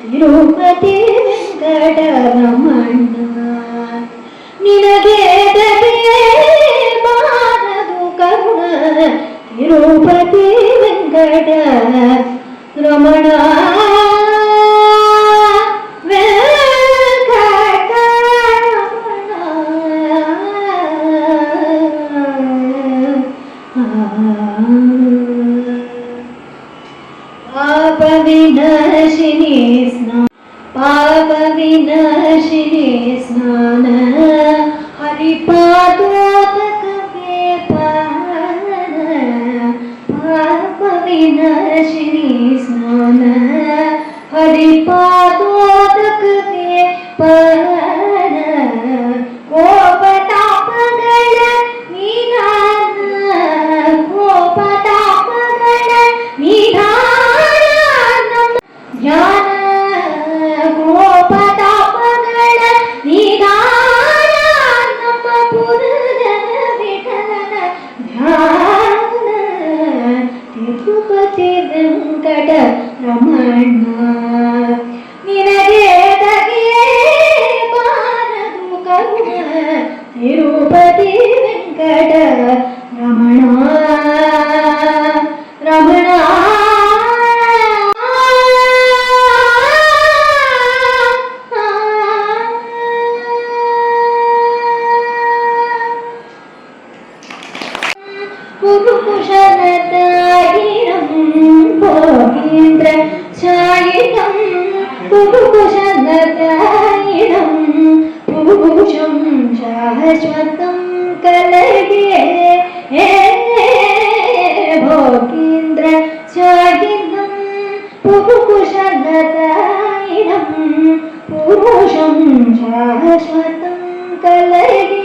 ತಿರುಪತಿ ವೆಂಕಟರಮಣ ನಿನಗೆ ಬಾರದು ಕರುಣ ತಿರುಪತಿ ವೆಂಕಟ ರಮಣ ಪಾಪ ವಿನಾಶಿನಿ ಸ್ನಾನ ಹರಿಪಾದೋದಕವೇ ಪಾನ ಪಾಪ ವಿನಾಶಿನಿ ಸ್ನಾನ ಹರಿಪಾದೋದಕವೇ ಪಾನ ಕೋಪತಾಪಗಳ ನಿಧಾನ ಕೋಪತಾಪಗಳ ನಿಧಾನ ಧ್ಯಾನ ಕೋಪತಾಪಗಳ ನಿಧಾನ ನಮ್ಮ ಪುರದ ವಿಠಲನ ಧ್ಯಾನ ತಿರುಪತಿ ವೆಂಕಟ ರಮಣ ನಿನಗೆ ಬಾರದು ಕರುಣ ತಿರುಪತಿ ವೆಂಕಟ ರಮಣ ರಮಣ ಕುರುಕುಶಲತಾಯಿರಂ ಭೋಗೇಂದ್ರ ಛಾಯಿತಂ ಕುರುಕುಶಲತಾಯಿರಂ ಪುರುಷಂ ಶಾಶ್ವತಂ ಕಲಗೆ ಭೋಗೇಂದ್ರ ಛಾಯಿತಂ ಕುರುಕುಶಲತಾಯಿರಂ ಪುರುಷಂ ಶಾಶ್ವತಂ ಕಲಗೆ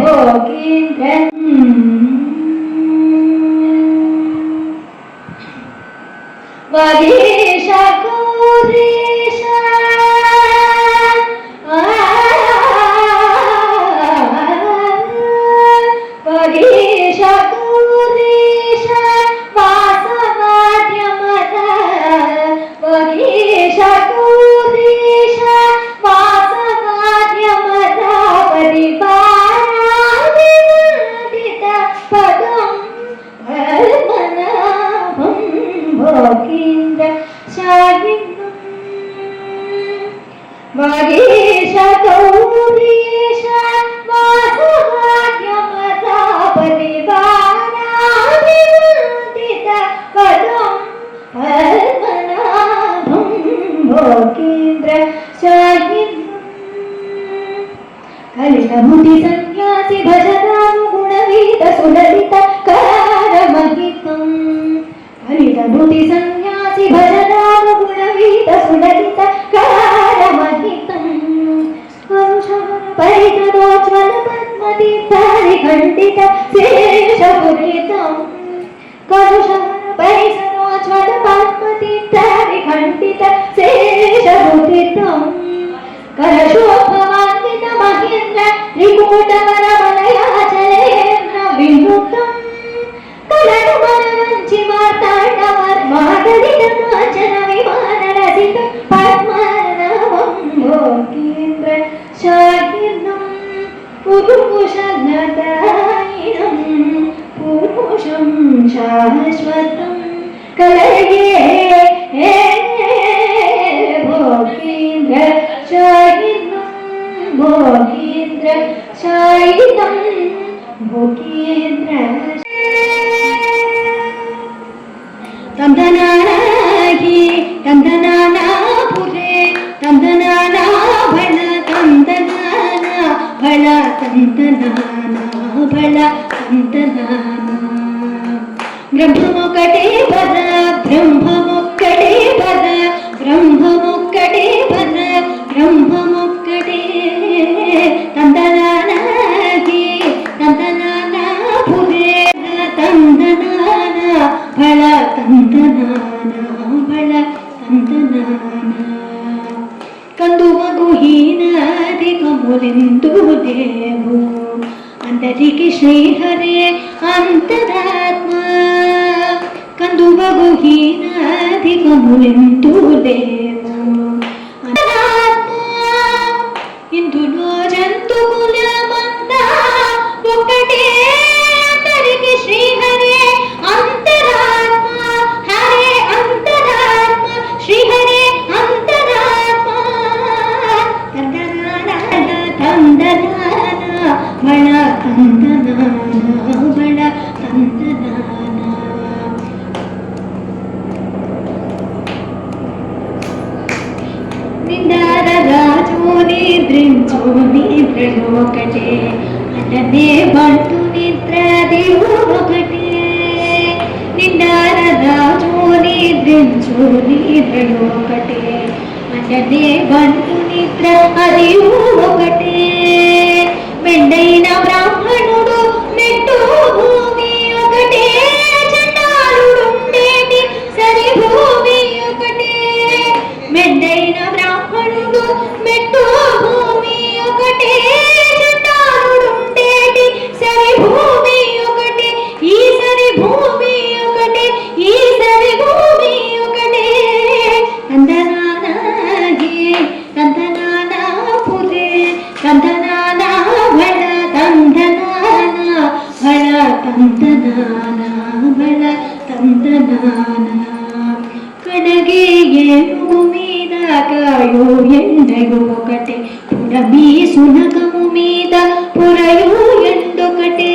ಭೋಗೇಂದ್ರ ವಾಗೀಶ ಗೌರೀಶ ವಾಗೀಶ ಗೌರೀಶ ವಾಸವಾದ್ಯಮದ ವಾಗೀಶ ಗೌರೀಶ ವಾಸವಾದ್ಯಮದ ಪರಿವಾರಾದಿತ ಪದಂ ಪದ್ಮನಾಭಂ ಭೋಗೇಂದ್ರ ಶಾಗಿನಂ ವಾಗೀಶ ಗೌರೀಶ ವಾಸವಾದ್ಯಮದ ಪರಿವಾರಾದಿತ ಪದಂ ಪದ್ಮನಾಭಂ ಭೋಗೇಂದ್ರ ಶಾಗಿನಂ ಕಲಿತ ಮುದಿ ಸನ್ಯಾಸಿ ಭಜನಾನುಗುಣವೀತ ಸುಲಲಿತ ಕಾರಮಹಿತಂ ಕಲಿತ ಮುದಿ ಸನ್ಯಾಸಿ ಭಜನಾನುಗುಣವೀತ ಸುಲಲಿತ ಕಾರಮಹಿತಂ ಪರಿತದೋಜ್ವಲ ಪದ್ಮತೀರ್ಥಾರಿ ಖಂಡಿತ ಶೇಷಪುರಿತಂ ಕಲುಷ ಪರಿಸರೋಜ್ವಲ ಪದ್ಮತೀರ್ಥಾರಿ ಖಂಡಿತ ಶೇಷಪುರಿತಂ ಕಲಶೋಭವಾನ್ವಿತ ಮಹೇಂದ್ರ ತ್ರಿಕೂಟವರ ವಲಯಾಚಲೇಂದ್ರ ವಿನುತಂ ಕಲನು ಮನವಂಚಿ ಮಾರ್ತಾಂಡವರ್ಮಾದರಿತ ಕಾಂಚನ ವಿಮಾನ ರಸಿತ ಪದ್ಮನಾಭಂ ಭೋಗೇಂದ್ರ ಶಾಗಿರ್ನಂ ಪುರುಷನದಾಯಿನಂ ಪುರುಷಂ ಶಾಶ್ವತಂ ಕಲಗೆ ಭೋಗೇಂದ್ರ ಶಾಯಿತಂ ಭೋಗೇಂದ್ರ ಶಾಯಿತಂ ಭೋಗೇಂದ್ರ ತಂದನಾಗಿ ತಂದನಾನಾಪುರೆ ತಂದನಾನ ಬಳ ತಂದನಾನ ಬಳ ತಂದನಾನ ಬಳ ತಂದನಾನ ಬ್ರಹ್ಮಮೊಕ್ಕಟೇ ಪದ ಬ್ರಹ್ಮಮೊಕ್ಕಟೇ ಪದ ಬ್ರಹ್ಮಮೊಕ್ಕಟೇ ಪದ ಬ್ರಹ್ಮಮೊಕ್ಕಟೇ ತಂದನಾನಾಗಿ ತಂದನಾನಾಪುರೆ ತಂದನಾನ ಬಳ ತಂದನಾನ ಬಳ ತಂದನಾನ ಕಂದು ಮಗು ಹೀನಾದಿ ಕಮುಲೆಂದು ದೇವು ಅಂತರಿಗೆ ಶ್ರೀಹರೇ ಅಂತರಾತ್ಮ ಕಂದು ಮಗು ಹೀನಾದಿ ಕಮು భేదములెంతూ లేవు. ఇందులో జంతువులమంతా ఒకటే, అందరికి శ్రీహరే అంతరాత్మ, హరే అంతరాత్మ, శ్రీహరే అంతరాత్మ. తందనాన బళ తందనాన బళ తందనాన. నిండార రాజు నిద్రించు నిద్రలు ఒకటే, అతనే బంటు నిద్ర దేవుడు ఒకటే. నిండార రాజు నిద్రించు నిద్రలు ఒకటే, అతనే బంటు నిద్ర అది ఒకటే. మెండైన బ్రాహ్మణుడు మెట్టు భూమి ఒకటే, చండాలుడుండేటి సరి భూమి ఒకటే. మెండైన బ్రాహ్మణుడు మెట్టు భూమి ఒకటే, చండాలుడుండేటి సరి భూమి ఒకటే. ఈ సరి భూమి ఒకటే, ఈ సరి భూమి ఒకటే. కందనానాగే కందనానా పురే కందనానా బళ తందనానా బళ తందనానా బళ తందనానా. కడగే ఏనుగు మీద కాయో ఎండయు ఒకటే, పుడమి సునకము మీద పురయు ఎండొకటే.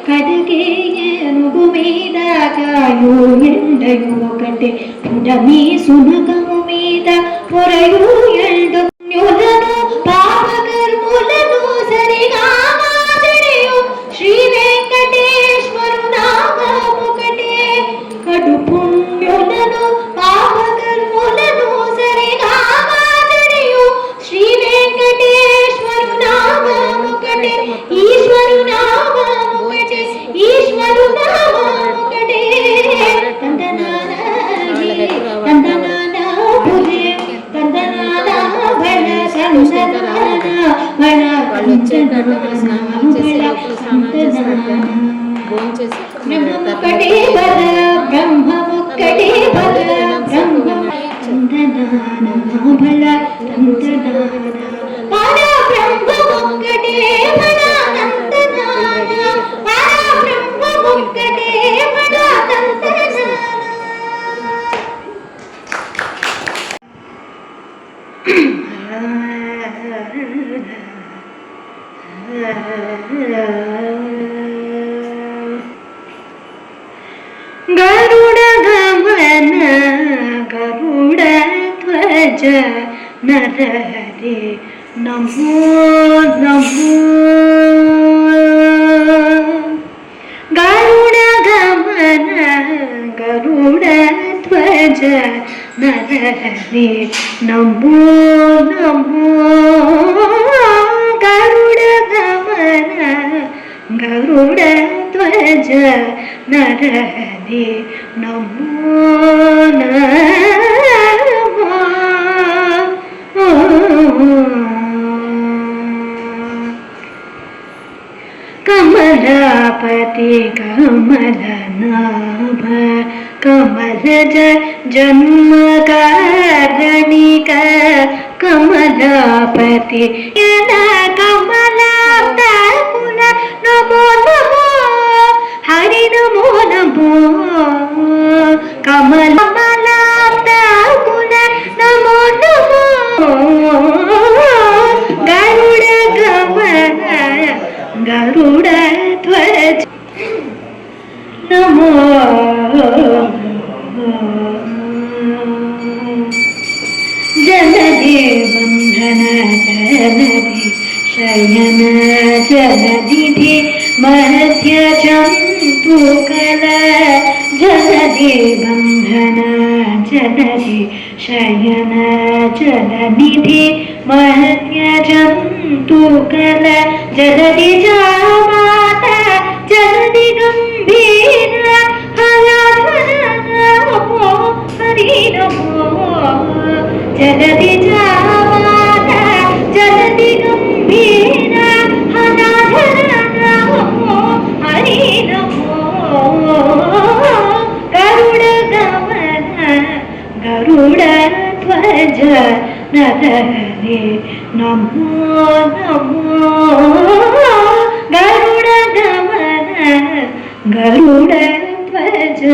కడగే ఏనుగు మీద కాయో ఎండయు ఒకటే, పుడమి సునకము మీద పురయు ఎండు. పాపకర్ములను సరిగా మాచరియు శ్రీ వెంకటేశ్వరు నామముకటే. కడు పుణ్యులను పాపకర్ములను సరిగా మాచరియు శ్రీ వెంకటేశ్వరు నామముకటే. ఈశ్వరు నామముకటే, ఈశ్వరు నామముకటే. తందనానాగే తందనానా పురే తందనానా బళ సంసదనానా బళ తందనానా బళ తందనానా. బ్రహ్మముక్కటే బల బ్రహ్మముక్కటే బల బ్రహ్మ తందనానా బళ తందనానా. పర బ్రహ్మముక్కటే బల తందనానా, పర బ్రహ్మముక్కటే బల తందనానా. గరుడ గమన గరుడ ధ్వజ నరహరి నమో నమో. గరుడ గమన గరుడ ధ్వజ నరహరి నమో నమో. గరుడ గమన గరుడ ధ్వజ నరహరి నమో నమో. కమలాపతి కమలనాభ కమలజ జన్మకారణిక కమలాపతి కమలాప్త కుల నమో నమో హరి నమో నమో. కమలాప్త కుల నమో నమో. గరుడ గమన గరుడ ధ్వజ నమో. జలధి బంధన జలధి శయన జలధి మధ్య చంపుకల. జలధి బంధన జలధి శయన జలనిధి మధ్య జంతుకల. జలధి జామాత జలధి గంభీర హయాధనమో హరి నమో. జలధి జామాత జలధి గంభీర హయాధనమో హరి నమో. గరుడ గమన गरुडध्वज नरहरे नमो नमो गरुडगमन गरुडध्वज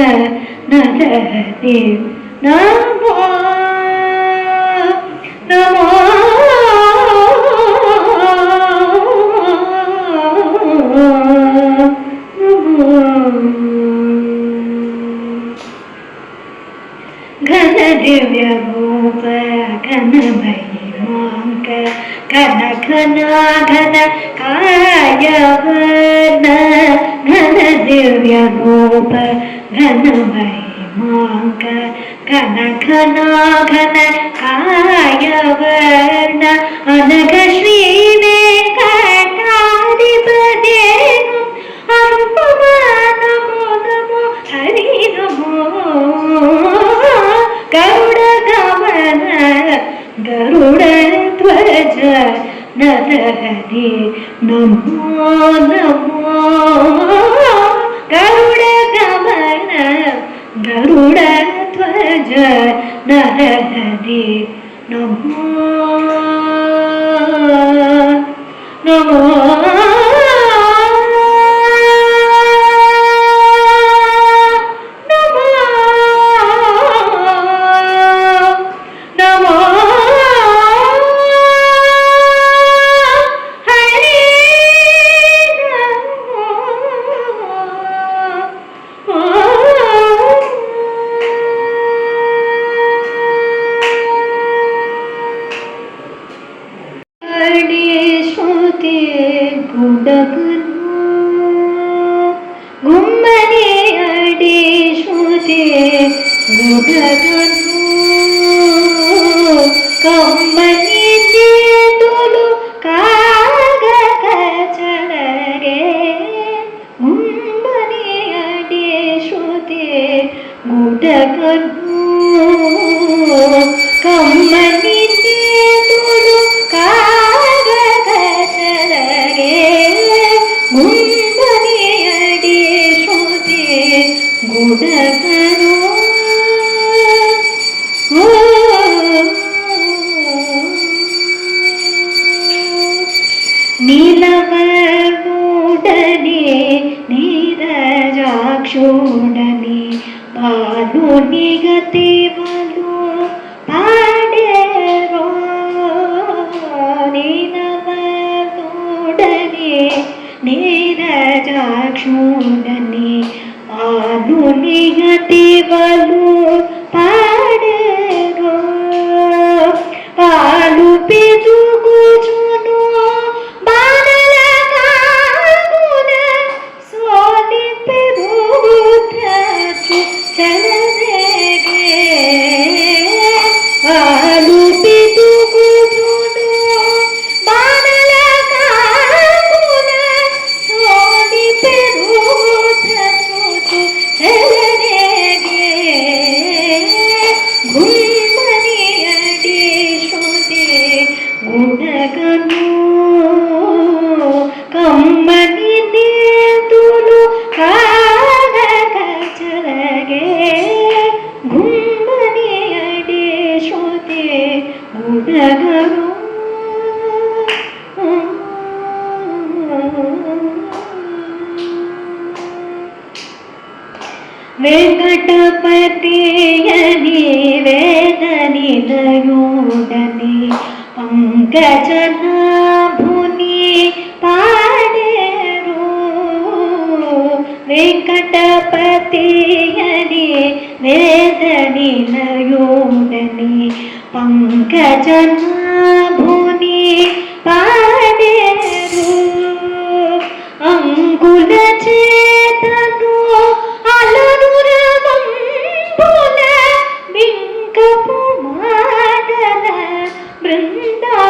नरहरे नमो नमो घन दिव्य रूप घन महिमांक घन घना घन काय वर्ण घन दिव्य रूप घन महिमांक घन घना घन काय वर्ण अनघ श्री वेंकटाधिपते अनुपम नमो नमो हरि नमो गरुडगमन गरुडध्वज नरहरे नमो नमो गरुडगमन गरुडध्वज नरहरे नमो नमो गुम्मने अडे श्रुते गुडगनु कम्मने तुलु काग कचलगे गुम्मने अडे श्रुते गुडगनु कम्मने तुलु काग कचलगे गुडगनु नीलवर्णोडने नीरजाक्षोडने बालो निगते बलो पाडेरो नीलवर्णोडने नीरजाक्षोडने निगते बलु पाडेरो पालु पेदुगुजुनु बाणल कागुन सोनि पेरुद्रचु चलनेगे पालु पेदुगुजुनु बाणल कागुन सोनि पेरुद्रचु चलनेगे गुम्मने अडे श्रुते गुडगनु कम्मने तुलु काग कचलगे गुम्मने अडे श्रुते गुडगनु वेंकटपतियनि वेदनिलयोडने पंकजनाभुनि पाडेरो वेंकटपतियनि वेदनिलयोडने पंकजनाभुनि पाडेरो अंकुल चेतनो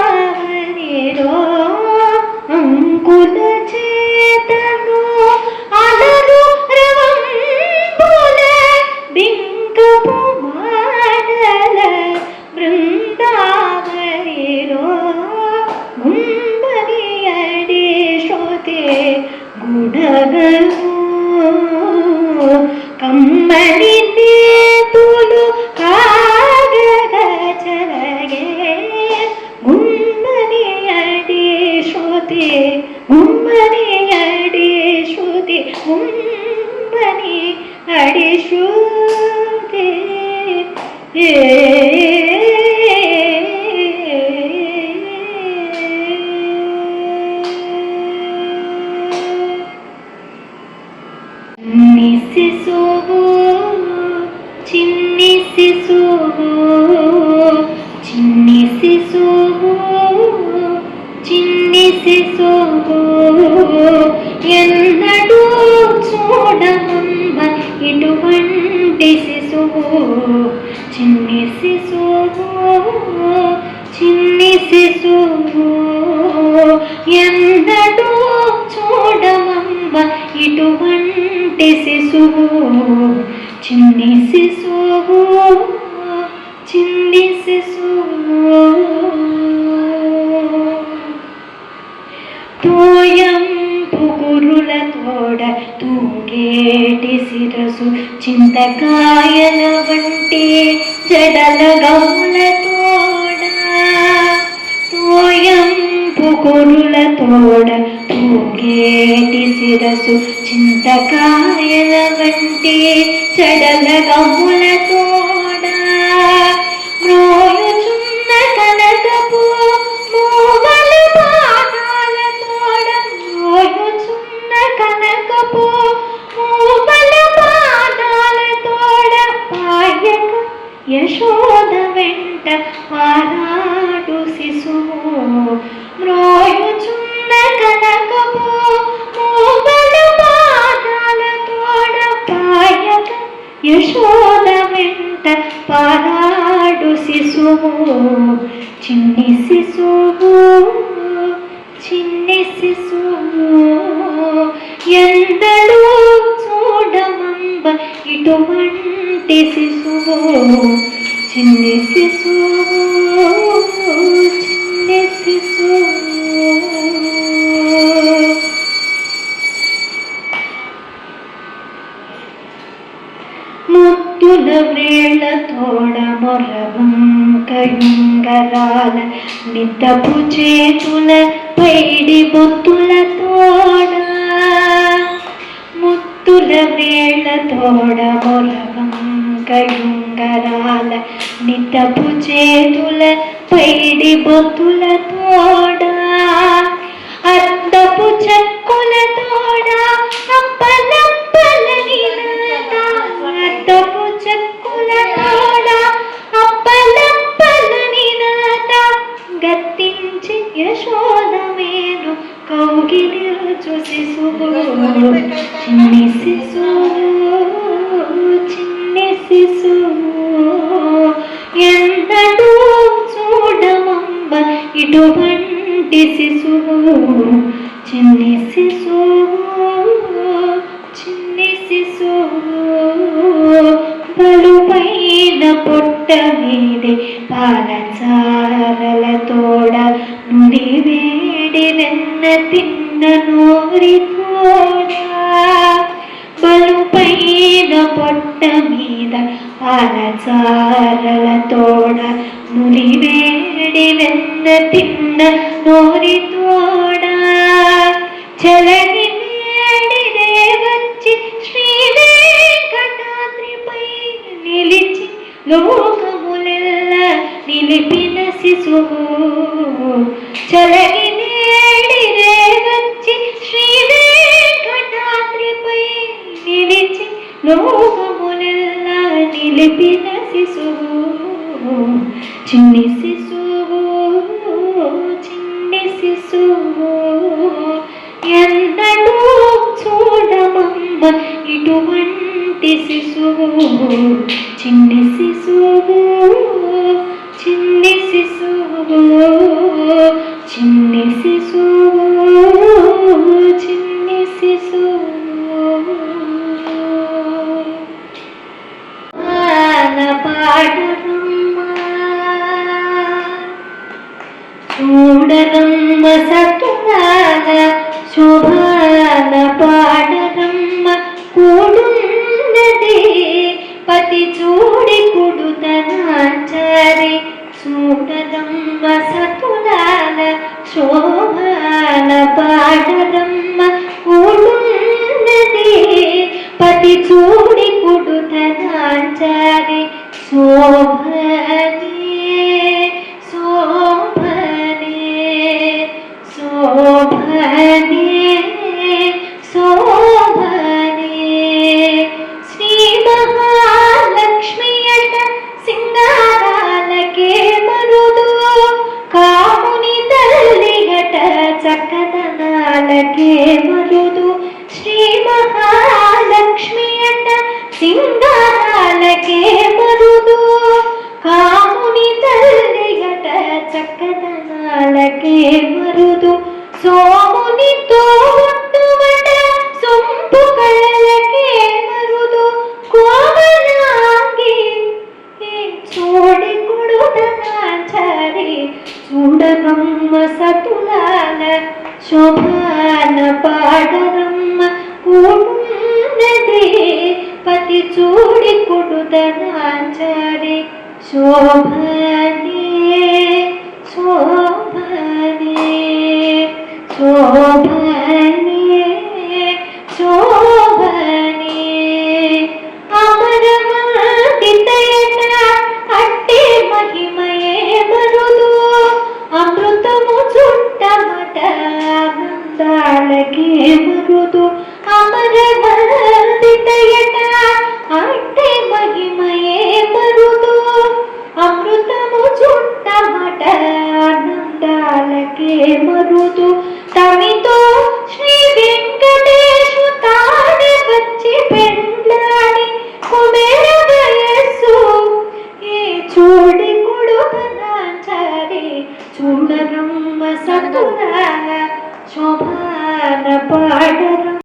बृंदावनिरो अंकुल चेतनो अलरु रवंबुल बिंकपु माडल बृंदावनिरो गुंबनि अडे श्रोते गुडगनु చిన్ని శిశువు చిన్ని శిశువు చిన్ని శిశువు ఎన్నడూ చూడమమ్మ ఇటువంటి శిశువు చిన్ని శిశువు చిన్ని శిశువు ఎన్నడూ చూడమమ్మ ఇటువంటి శిశువు చిన్ని శిశువు చిన్ని శిశువు తోయంపు గురుల తోడ తూగేటి శిరసు చింతకాయల వంటి జడల గౌల తోడ తోయంపు గురుల తోడ తూగేటి శిరసు చింతకాయల వంటి జడల గౌల తోడ మ్రోయుచున్న కనకపు మూవల పాదాల తోడ మ్రోయుచున్న కనకపు మూవల పాదాల తోడ పాయక యశోద వెంట వారాడు శిశువు మ్రోయుచున్న కనకపు మూవల పాదాల తోడ పాయక యశోద వెంట పారాడు శిశువు చిన్ని శిశువు చిన్ని శిశువు ఎందడూ చూడమంబ ఇటువంటి శిశువు చిన్ని శిశువు చిన్ని శిశువు ముద్దుల వ్రేళ్ళ తోడ మొరవంకయుంగరాల నిద్దపు చేతుల పైడి బొత్తుల తోడ ముద్దుల వ్రేళ్ళ తోడ మొరవంకయుంగరాల నిద్దపు చేతుల పైడి బొత్తుల తోడ అద్దపు చెక్కుల తోడ అప్పలప్పలని అద్దపు చెక్కుల తోడ అప్పలప్పలని నాట గత్తించి యశోద వేను కౌగిలించు శిశువు చిన్ని శిశువు చిన్ని శిశువు ఎందడూ చూడమమ్మ ఇటువంటి శిశువు చిన్ని శిశువు చిన్ని శిశువు బలుపైన పొట్ట మీది పాలచారల తోడ నుడి వేడి వెన్న తిన్న నోరి తోడ బలుపైన పొట్ట మీద పాలచారల తోడ నుడి వేడి వెన్న తిన్న నోరి తోడ చలని వేడిదే వచ్చి శ్రీ వెంకటాద్రిపై నిలిచి లోకములెల్ల నిలిపిన శిశువు చలని వేడిదే వచ్చి శ్రీ వెంకటాద్రిపై నిలిచి లోకములెల్ల నిలిపిన శిశువు చిన్ని శిశువు చిన్ని శిశువు ఎందడూ చూడమమ్మ ఇటువంటి శిశువు చిన్ని శిశువు చిన్ని శిశువు చిన్ని శిశువు చిన్ని శిశువు పాడరమ్మ చూడరమ్మ సతులాల శోభాన పాడరమ్మ కూడున్నది పతి చూడి కుడుతనాచారి చూడరమ్మ సతులాల శోభాన పాడరమ్మ కూడున్నది పతి చూడి కుడుతనాచారి సో శ్రీ మహాలక్ష్మి అట సింగారాలకే మరుదు కాముని తల్లి అట చక్కదనాలకే మరుదు శ్రీ మహాలక్ష్మి అట సింగారాలకే మరుదు కాముని తల్లి అట చక్కదనాలకే మరుదు సోమునితో ఒట్టువట సొంపు కళ్ళకే మరుదు కోమలాంగి చూడి కొడుతనాచారి చూడనమ్మ సతులాల శోభాన పాడరమ్మ కూడున్నది పతి చూడి కొడుతనాచారి శోభనే శోభనే శోభనే శోభనే అమరమతితయట అట్టే మహిమయే మరుదు అమృతము చుట్టమట ఆనందాలకే మరుదు అమరమతితయట అట్టే మహిమయే మరుదు అమృతము చుట్టమట ఆనందాలకే మరుదు తమితో శ్రీ వెంకటేశు తానే వచ్చి పెండ్లాడి కుబేర వయస్సు ఏ చూడి కొడుకనాచారి చూడరమ్మ సతులాల